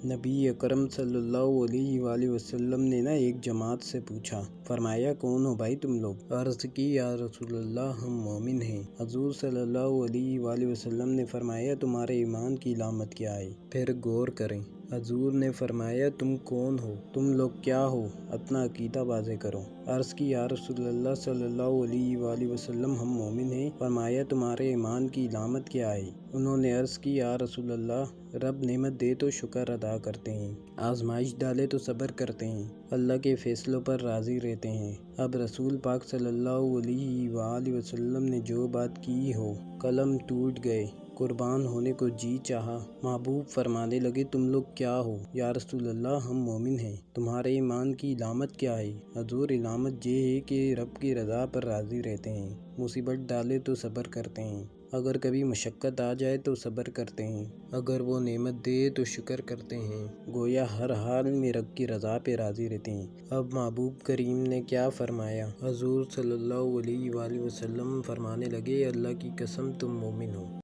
نبی اکرم صلی اللہ علیہ وآلہ وسلم نے ایک جماعت سے پوچھا، فرمایا کون ہو بھائی تم لوگ؟ عرض کی یا رسول اللہ ہم مومن ہیں۔ حضور صلی اللہ علیہ وآلہ وسلم نے فرمایا تمہارے ایمان کی علامت کیا ہے؟ پھر غور کریں۔ حضور نے فرمایا تم کون ہو؟ تم لوگ کیا ہو؟ اپنا عقیدہ واضح کرو۔ عرض کی یا رسول اللہ صلی اللہ علیہ وآلہ وسلم ہم مومن ہیں۔ فرمایا تمہارے ایمان کی علامت کیا ہے؟ انہوں نے عرض کی یا رسول اللہ رب نعمت دے تو شکر ادا کرتے ہیں، آزمائش ڈالے تو صبر کرتے ہیں، اللہ کے فیصلوں پر راضی رہتے ہیں۔ اب رسول پاک صلی اللہ علیہ وآلہ وسلم نے جو بات کی ہو، قلم ٹوٹ گئے، قربان ہونے کو جی چاہا۔ محبوب فرمانے لگے تم لوگ کیا ہو؟ یا رسول اللہ ہم مومن ہیں۔ تمہارے ایمان کی علامت کیا ہے؟ حضور علامت یہ ہے کہ رب کی رضا پر راضی رہتے ہیں، مصیبت ڈالے تو صبر کرتے ہیں، اگر کبھی مشقت آ جائے تو صبر کرتے ہیں، اگر وہ نعمت دے تو شکر کرتے ہیں، گویا ہر حال میں رب کی رضا پہ راضی رہتے ہیں۔ اب محبوب کریم نے کیا فرمایا؟ حضور صلی اللہ علیہ وآلہ وسلم فرمانے لگے اللہ کی قسم تم مومن ہو۔